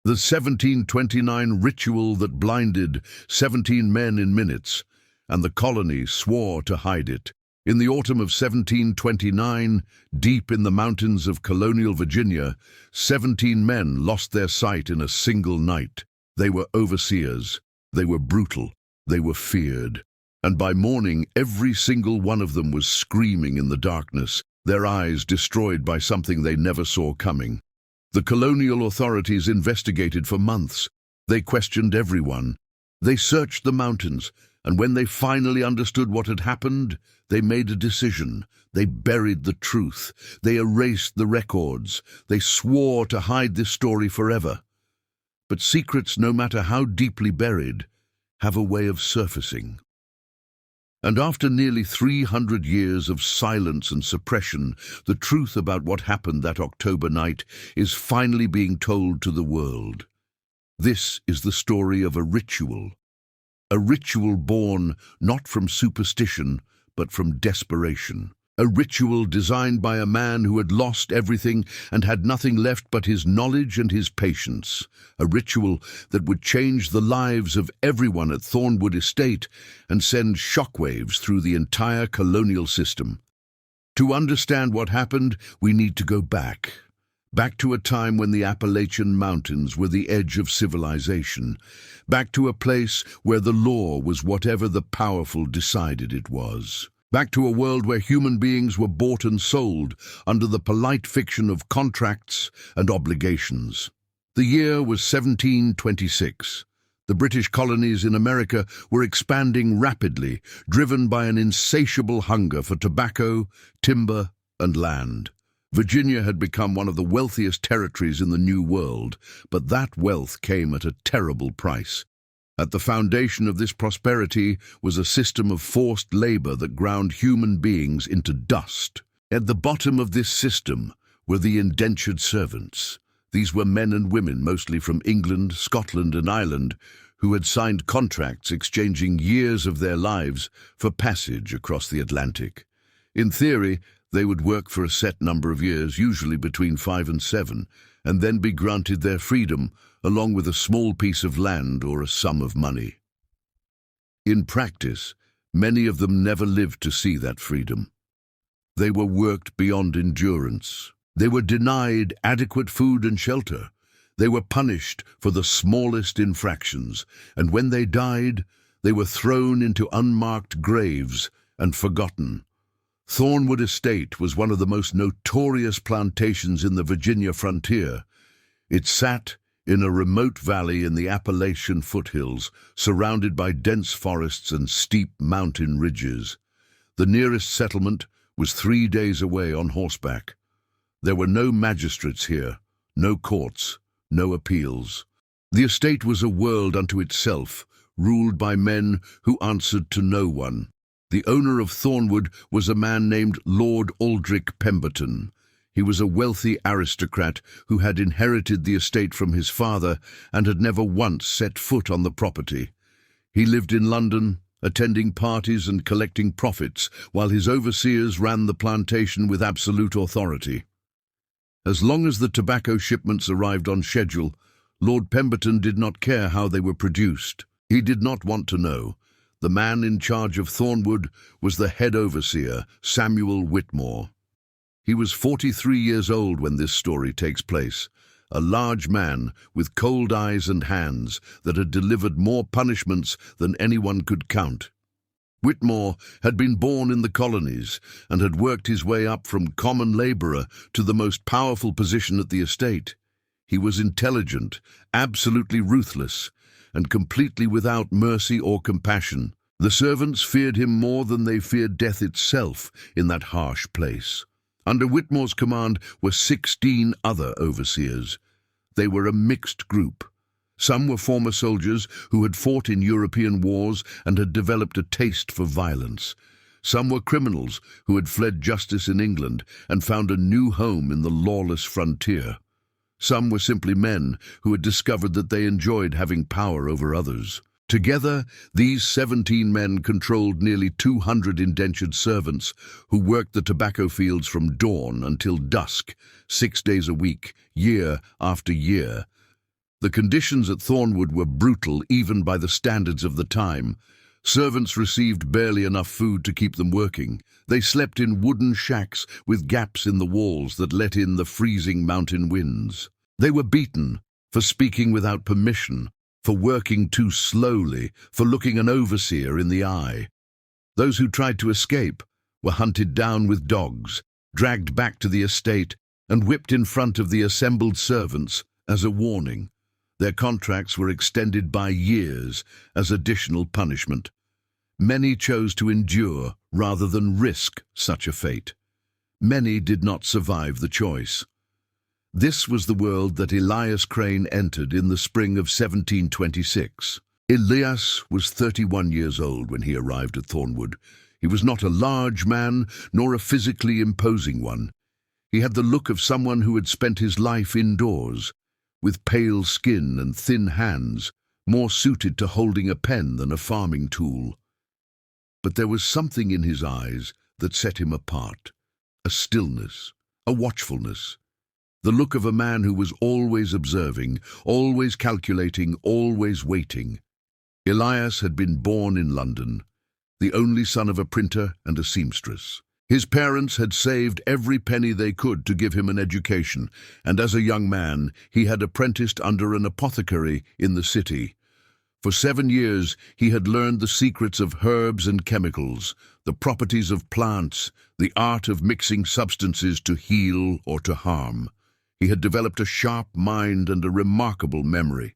The 1729 ritual that blinded 17 men in minutes, and the colony swore to hide it. In the autumn of 1729, deep in the mountains of colonial Virginia, 17 men lost their sight in a single night. They were overseers, they were brutal, they were feared. And by morning, every single one of them was screaming in the darkness, their eyes destroyed by something they never saw coming. The colonial authorities investigated for months. They questioned everyone. They searched the mountains, and when they finally understood what had happened, they made a decision. They buried the truth. They erased the records. They swore to hide this story forever. But secrets, no matter how deeply buried, have a way of surfacing. And after nearly 300 years of silence and suppression, the truth about what happened that October night is finally being told to the world. This is the story of a ritual born not from superstition, but from desperation. A ritual designed by a man who had lost everything and had nothing left but his knowledge and his patience. A ritual that would change the lives of everyone at Thornwood Estate and send shockwaves through the entire colonial system. To understand what happened, we need to go back to a time when the Appalachian Mountains were the edge of civilization, back to a place where the law was whatever the powerful decided it was. Back to a world where human beings were bought and sold under the polite fiction of contracts and obligations. The year was 1726. The British colonies in America were expanding rapidly, driven by an insatiable hunger for tobacco, timber, and land. Virginia had become one of the wealthiest territories in the New World, but that wealth came at a terrible price. At the foundation of this prosperity was a system of forced labor that ground human beings into dust. At the bottom of this system were the indentured servants. These were men and women, mostly from England, Scotland, and Ireland, who had signed contracts exchanging years of their lives for passage across the Atlantic. In theory, they would work for a set number of years, usually between 5 and 7, and then be granted their freedom, along with a small piece of land or a sum of money. In practice, many of them never lived to see that freedom. They were worked beyond endurance. They were denied adequate food and shelter. They were punished for the smallest infractions, and when they died, they were thrown into unmarked graves and forgotten. Thornwood Estate was one of the most notorious plantations in the Virginia frontier. It sat in a remote valley in the Appalachian foothills, surrounded by dense forests and steep mountain ridges. The nearest settlement was 3 days away on horseback. There were no magistrates here, no courts, no appeals. The estate was a world unto itself, ruled by men who answered to no one. The owner of Thornwood was a man named Lord Aldrich Pemberton. He was a wealthy aristocrat who had inherited the estate from his father and had never once set foot on the property. He lived in London, attending parties and collecting profits, while his overseers ran the plantation with absolute authority. As long as the tobacco shipments arrived on schedule, Lord Pemberton did not care how they were produced. He did not want to know. The man in charge of Thornwood was the head overseer, Samuel Whitmore. He was 43 years old when this story takes place, a large man with cold eyes and hands that had delivered more punishments than anyone could count. Whitmore had been born in the colonies and had worked his way up from common laborer to the most powerful position at the estate. He was intelligent, absolutely ruthless, and completely without mercy or compassion. The servants feared him more than they feared death itself in that harsh place. Under Whitmore's command were 16 other overseers. They were a mixed group. Some were former soldiers who had fought in European wars and had developed a taste for violence. Some were criminals who had fled justice in England and found a new home in the lawless frontier. Some were simply men who had discovered that they enjoyed having power over others. Together, these 17 men controlled nearly 200 indentured servants who worked the tobacco fields from dawn until dusk, 6 days a week, year after year. The conditions at Thornwood were brutal even by the standards of the time. Servants received barely enough food to keep them working. They slept in wooden shacks with gaps in the walls that let in the freezing mountain winds. They were beaten for speaking without permission, for working too slowly, for looking an overseer in the eye. Those who tried to escape were hunted down with dogs, dragged back to the estate, and whipped in front of the assembled servants as a warning. Their contracts were extended by years as additional punishment. Many chose to endure rather than risk such a fate. Many did not survive the choice. This was the world that Elias Crane entered in the spring of 1726. Elias was 31 years old when he arrived at Thornwood. He was not a large man, nor a physically imposing one. He had the look of someone who had spent his life indoors, with pale skin and thin hands, more suited to holding a pen than a farming tool. But there was something in his eyes that set him apart, a stillness, a watchfulness, the look of a man who was always observing, always calculating, always waiting. Elias had been born in London, the only son of a printer and a seamstress. His parents had saved every penny they could to give him an education, and as a young man, he had apprenticed under an apothecary in the city. For 7 years, he had learned the secrets of herbs and chemicals, the properties of plants, the art of mixing substances to heal or to harm. He had developed a sharp mind and a remarkable memory.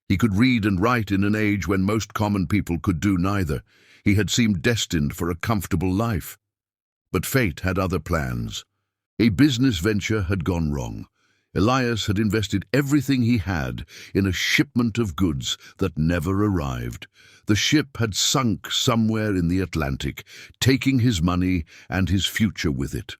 He could read and write in an age when most common people could do neither. He had seemed destined for a comfortable life. But fate had other plans. A business venture had gone wrong. Elias had invested everything he had in a shipment of goods that never arrived. The ship had sunk somewhere in the Atlantic, taking his money and his future with it.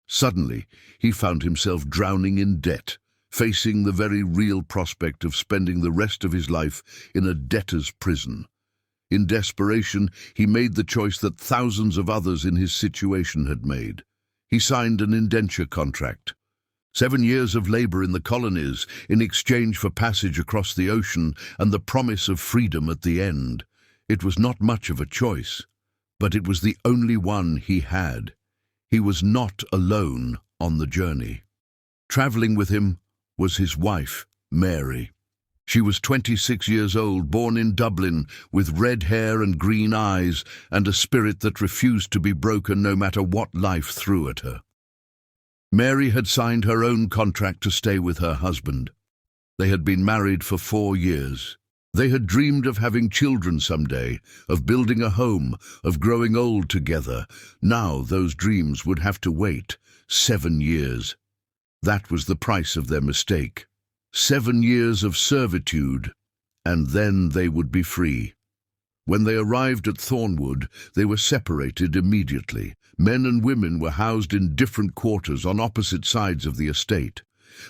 Suddenly, he found himself drowning in debt, facing the very real prospect of spending the rest of his life in a debtor's prison. In desperation, he made the choice that thousands of others in his situation had made. He signed an indenture contract. 7 years of labor in the colonies in exchange for passage across the ocean and the promise of freedom at the end. It was not much of a choice, but it was the only one he had. He was not alone on the journey. Traveling with him was his wife, Mary. She was 26 years old, born in Dublin, with red hair and green eyes, and a spirit that refused to be broken no matter what life threw at her. Mary had signed her own contract to stay with her husband. They had been married for 4 years. They had dreamed of having children someday, of building a home, of growing old together. Now those dreams would have to wait 7 years. That was the price of their mistake. 7 years of servitude, and then they would be free. When they arrived at Thornwood, they were separated immediately. Men and women were housed in different quarters on opposite sides of the estate.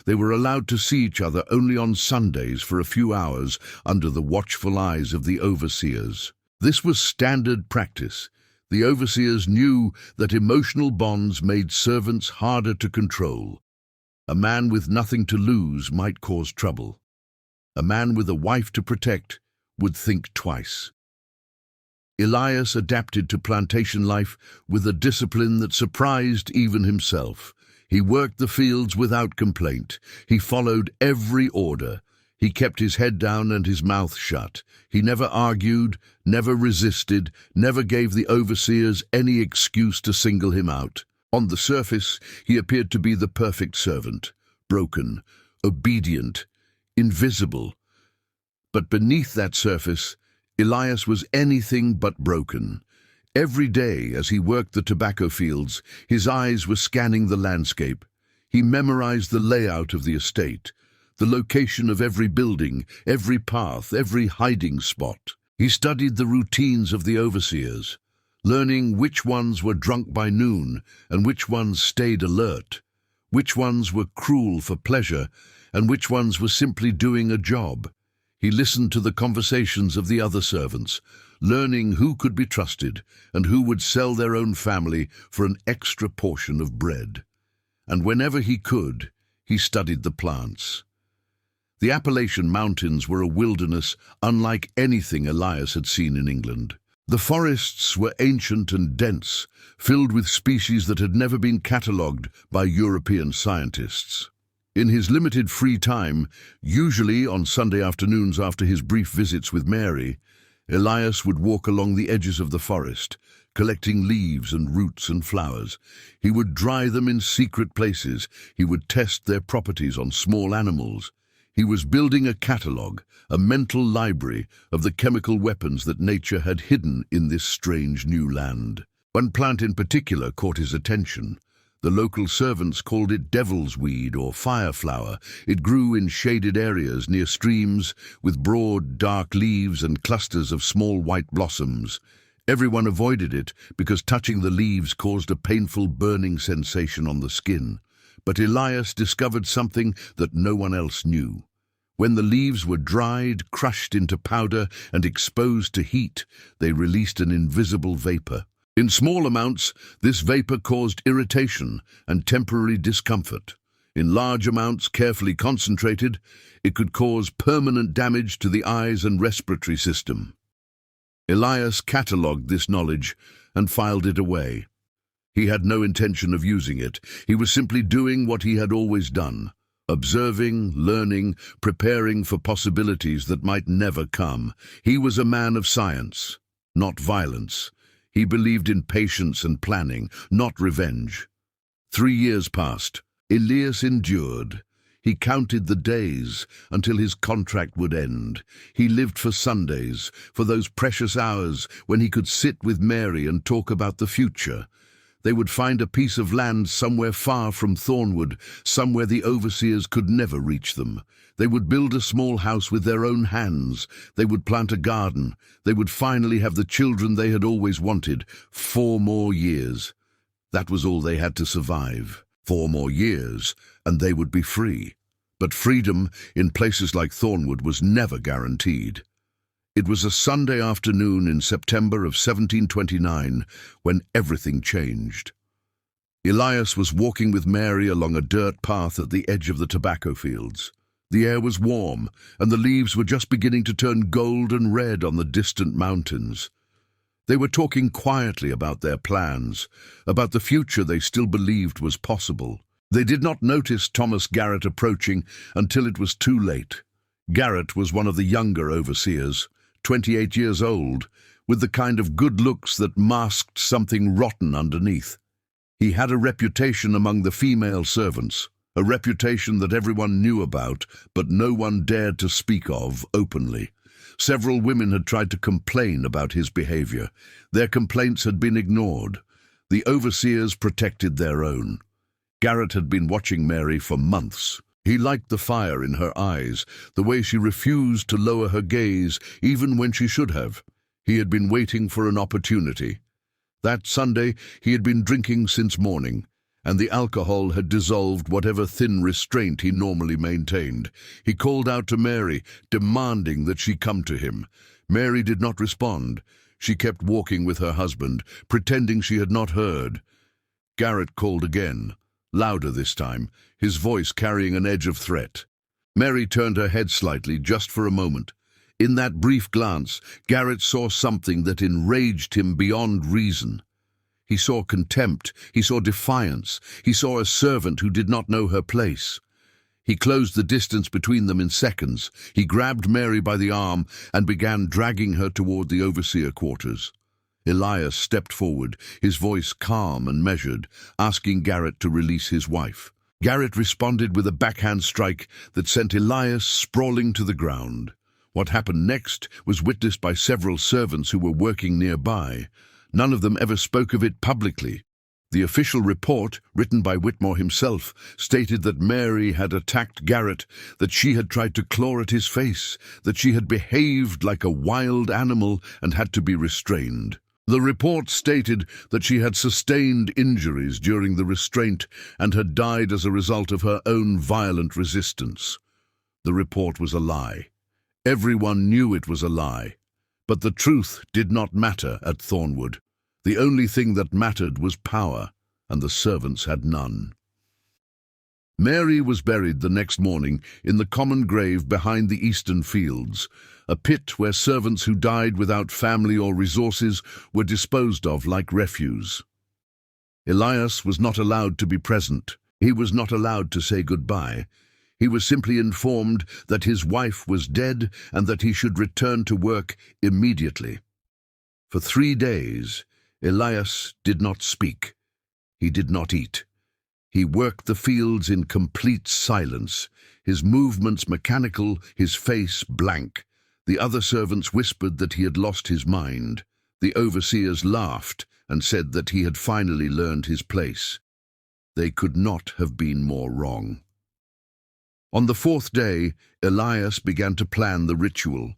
They were allowed to see each other only on Sundays for a few hours under the watchful eyes of the overseers. This was standard practice. The overseers knew that emotional bonds made servants harder to control. A man with nothing to lose might cause trouble. A man with a wife to protect would think twice. Elias adapted to plantation life with a discipline that surprised even himself. He worked the fields without complaint. He followed every order. He kept his head down and his mouth shut. He never argued, never resisted, never gave the overseers any excuse to single him out. On the surface, he appeared to be the perfect servant, broken, obedient, invisible. But beneath that surface, Elias was anything but broken. Every day, as he worked the tobacco fields, his eyes were scanning the landscape. He memorized the layout of the estate, the location of every building, every path, every hiding spot. He studied the routines of the overseers, learning which ones were drunk by noon and which ones stayed alert, which ones were cruel for pleasure and which ones were simply doing a job. He listened to the conversations of the other servants, learning who could be trusted and who would sell their own family for an extra portion of bread. And whenever he could, he studied the plants. The Appalachian Mountains were a wilderness unlike anything Elias had seen in England. The forests were ancient and dense, filled with species that had never been catalogued by European scientists. In his limited free time, usually on Sunday afternoons after his brief visits with Mary, Elias would walk along the edges of the forest, collecting leaves and roots and flowers. He would dry them in secret places. He would test their properties on small animals. He was building a catalogue, a mental library of the chemical weapons that nature had hidden in this strange new land. One plant in particular caught his attention. The local servants called it devil's weed or fireflower. It grew in shaded areas near streams with broad, dark leaves and clusters of small white blossoms. Everyone avoided it because touching the leaves caused a painful burning sensation on the skin. But Elias discovered something that no one else knew. When the leaves were dried, crushed into powder, and exposed to heat, they released an invisible vapor. In small amounts, this vapor caused irritation and temporary discomfort. In large amounts, carefully concentrated, it could cause permanent damage to the eyes and respiratory system. Elias catalogued this knowledge and filed it away. He had no intention of using it. He was simply doing what he had always done, observing, learning, preparing for possibilities that might never come. He was a man of science, not violence. He believed in patience and planning, not revenge. 3 years passed. Elias endured. He counted the days until his contract would end. He lived for Sundays, for those precious hours when he could sit with Mary and talk about the future. They would find a piece of land somewhere far from Thornwood, somewhere the overseers could never reach them. They would build a small house with their own hands. They would plant a garden. They would finally have the children they had always wanted. 4 more years. That was all they had to survive. 4 more years, and they would be free. But freedom in places like Thornwood was never guaranteed. It was a Sunday afternoon in September of 1729 when everything changed. Elias was walking with Mary along a dirt path at the edge of the tobacco fields. The air was warm, and the leaves were just beginning to turn gold and red on the distant mountains. They were talking quietly about their plans, about the future they still believed was possible. They did not notice Thomas Garrett approaching until it was too late. Garrett was one of the younger overseers, 28 years old, with the kind of good looks that masked something rotten underneath. He had a reputation among the female servants, a reputation that everyone knew about, but no one dared to speak of openly. Several women had tried to complain about his behavior. Their complaints had been ignored. The overseers protected their own. Garrett had been watching Mary for months. He liked the fire in her eyes, the way she refused to lower her gaze even when she should have. He had been waiting for an opportunity. That Sunday he had been drinking since morning, and the alcohol had dissolved whatever thin restraint he normally maintained. He called out to Mary, demanding that she come to him. Mary did not respond. She kept walking with her husband, pretending she had not heard. Garrett called again, louder this time, his voice carrying an edge of threat. Mary turned her head slightly, just for a moment. In that brief glance, Garrett saw something that enraged him beyond reason. He saw contempt, he saw defiance, he saw a servant who did not know her place. He closed the distance between them in seconds. He grabbed Mary by the arm and began dragging her toward the overseer quarters. Elias stepped forward, his voice calm and measured, asking Garrett to release his wife. Garrett responded with a backhand strike that sent Elias sprawling to the ground. What happened next was witnessed by several servants who were working nearby. None of them ever spoke of it publicly. The official report, written by Whitmore himself, stated that Mary had attacked Garrett, that she had tried to claw at his face, that she had behaved like a wild animal and had to be restrained. The report stated that she had sustained injuries during the restraint and had died as a result of her own violent resistance. The report was a lie. Everyone knew it was a lie. But the truth did not matter at Thornwood. The only thing that mattered was power, and the servants had none. Mary was buried the next morning in the common grave behind the eastern fields, a pit where servants who died without family or resources were disposed of like refuse. Elias was not allowed to be present. He was not allowed to say goodbye. He was simply informed that his wife was dead and that he should return to work immediately. For 3 days, Elias did not speak. He did not eat. He worked the fields in complete silence, his movements mechanical, his face blank. The other servants whispered that he had lost his mind. The overseers laughed and said that he had finally learned his place. They could not have been more wrong. On the 4th day, Elias began to plan the ritual.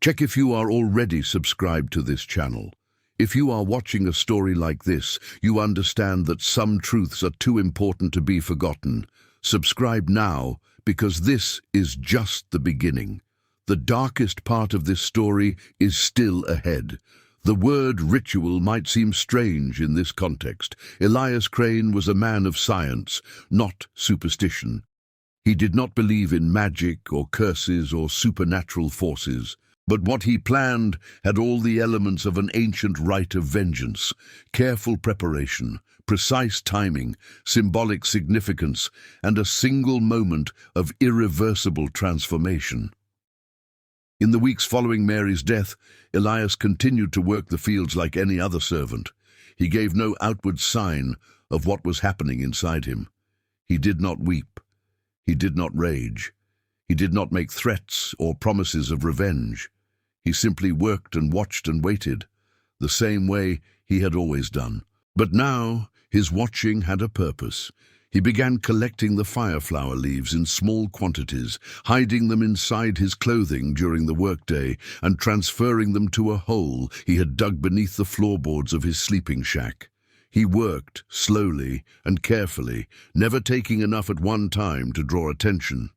Check if you are already subscribed to this channel. If you are watching a story like this, you understand that some truths are too important to be forgotten. Subscribe now, because this is just the beginning. The darkest part of this story is still ahead. The word ritual might seem strange in this context. Elias Crane was a man of science, not superstition. He did not believe in magic or curses or supernatural forces. But what he planned had all the elements of an ancient rite of vengeance: careful preparation, precise timing, symbolic significance, and a single moment of irreversible transformation. In the weeks following Mary's death, Elias continued to work the fields like any other servant. He gave no outward sign of what was happening inside him. He did not weep. He did not rage. He did not make threats or promises of revenge. He simply worked and watched and waited, the same way he had always done. But now his watching had a purpose. He began collecting the fireflower leaves in small quantities, hiding them inside his clothing during the workday, and transferring them to a hole he had dug beneath the floorboards of his sleeping shack. He worked slowly and carefully, never taking enough at one time to draw attention.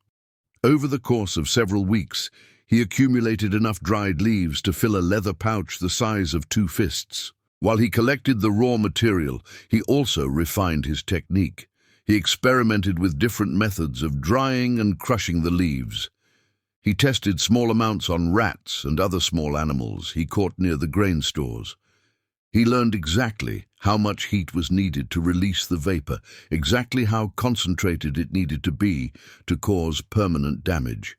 Over the course of several weeks, he accumulated enough dried leaves to fill a leather pouch the size of 2 fists. While he collected the raw material, he also refined his technique. He experimented with different methods of drying and crushing the leaves. He tested small amounts on rats and other small animals he caught near the grain stores. He learned exactly how much heat was needed to release the vapor, exactly how concentrated it needed to be to cause permanent damage.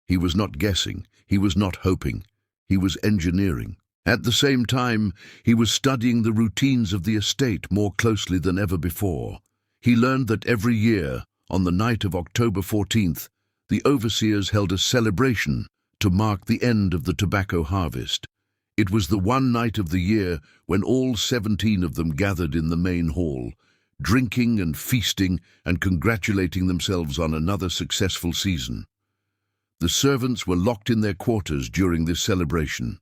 He was not guessing, he was not hoping, he was engineering. At the same time, he was studying the routines of the estate more closely than ever before. He learned that every year, on the night of October 14th, the overseers held a celebration to mark the end of the tobacco harvest. It was the one night of the year when all 17 of them gathered in the main hall, drinking and feasting and congratulating themselves on another successful season. The servants were locked in their quarters during this celebration.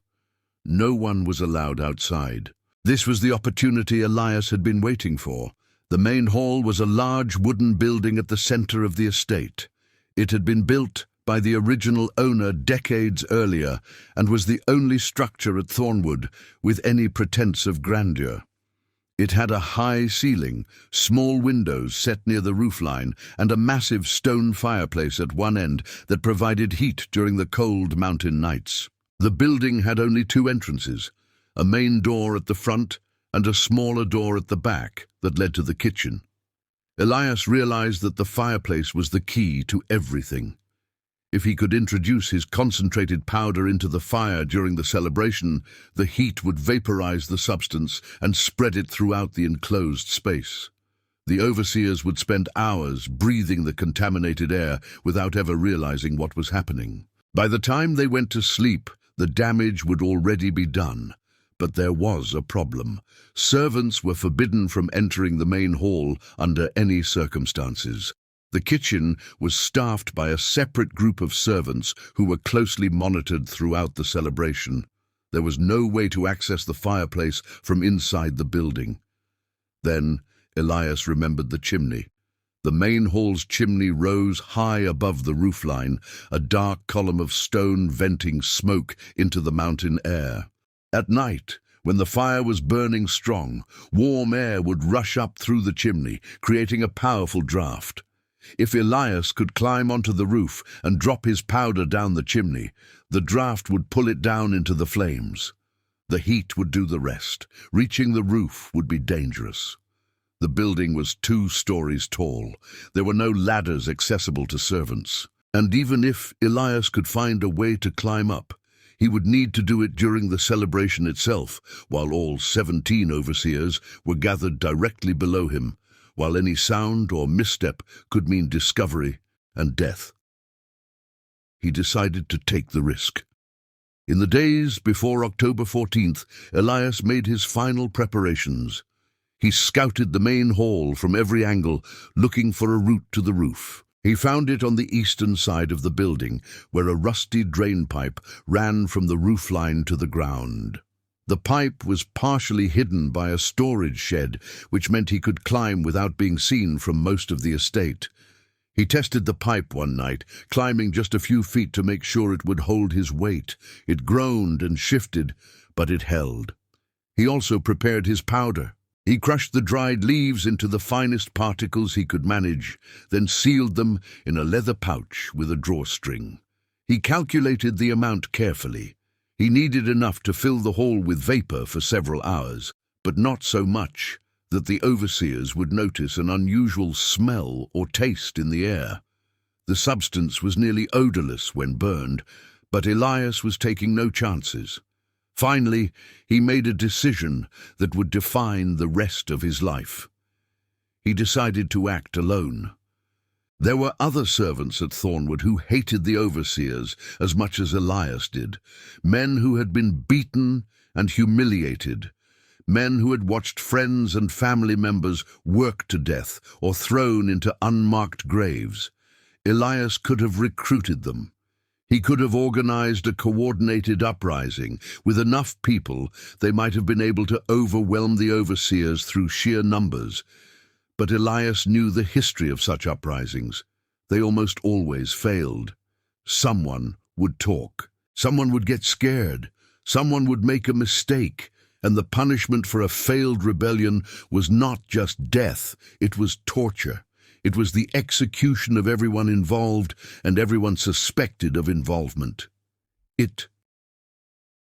No one was allowed outside. This was the opportunity Elias had been waiting for. The main hall was a large wooden building at the center of the estate. It had been built by the original owner decades earlier and was the only structure at Thornwood with any pretense of grandeur. It had a high ceiling, small windows set near the roofline, and a massive stone fireplace at one end that provided heat during the cold mountain nights. The building had only 2 entrances, a main door at the front and a smaller door at the back that led to the kitchen. Elias realized that the fireplace was the key to everything. If he could introduce his concentrated powder into the fire during the celebration, the heat would vaporize the substance and spread it throughout the enclosed space. The overseers would spend hours breathing the contaminated air without ever realizing what was happening. By the time they went to sleep, the damage would already be done. But there was a problem. Servants were forbidden from entering the main hall under any circumstances. The kitchen was staffed by a separate group of servants who were closely monitored throughout the celebration. There was no way to access the fireplace from inside the building. Then Elias remembered the chimney. The main hall's chimney rose high above the roofline, a dark column of stone venting smoke into the mountain air. At night, when the fire was burning strong, warm air would rush up through the chimney, creating a powerful draft. If Elias could climb onto the roof and drop his powder down the chimney, the draft would pull it down into the flames. The heat would do the rest. Reaching the roof would be dangerous. The building was 2 stories tall. There were no ladders accessible to servants. And even if Elias could find a way to climb up, he would need to do it during the celebration itself, while all 17 overseers were gathered directly below him, while any sound or misstep could mean discovery and death. He decided to take the risk. In the days before October 14th, Elias made his final preparations. He scouted the main hall from every angle, looking for a route to the roof. He found it on the eastern side of the building, where a rusty drain pipe ran from the roofline to the ground. The pipe was partially hidden by a storage shed, which meant he could climb without being seen from most of the estate. He tested the pipe one night, climbing just a few feet to make sure it would hold his weight. It groaned and shifted, but it held. He also prepared his powder. He crushed the dried leaves into the finest particles he could manage, then sealed them in a leather pouch with a drawstring. He calculated the amount carefully. He needed enough to fill the hall with vapor for several hours, but not so much that the overseers would notice an unusual smell or taste in the air. The substance was nearly odorless when burned, but Elias was taking no chances. Finally, he made a decision that would define the rest of his life. He decided to act alone. There were other servants at Thornwood who hated the overseers as much as Elias did, men who had been beaten and humiliated, men who had watched friends and family members worked to death or thrown into unmarked graves. Elias could have recruited them. He could have organized a coordinated uprising. With enough people, they might have been able to overwhelm the overseers through sheer numbers. But Elias knew the history of such uprisings. They almost always failed. Someone would talk. Someone would get scared. Someone would make a mistake. And the punishment for a failed rebellion was not just death, it was torture. It was the execution of everyone involved and everyone suspected of involvement. It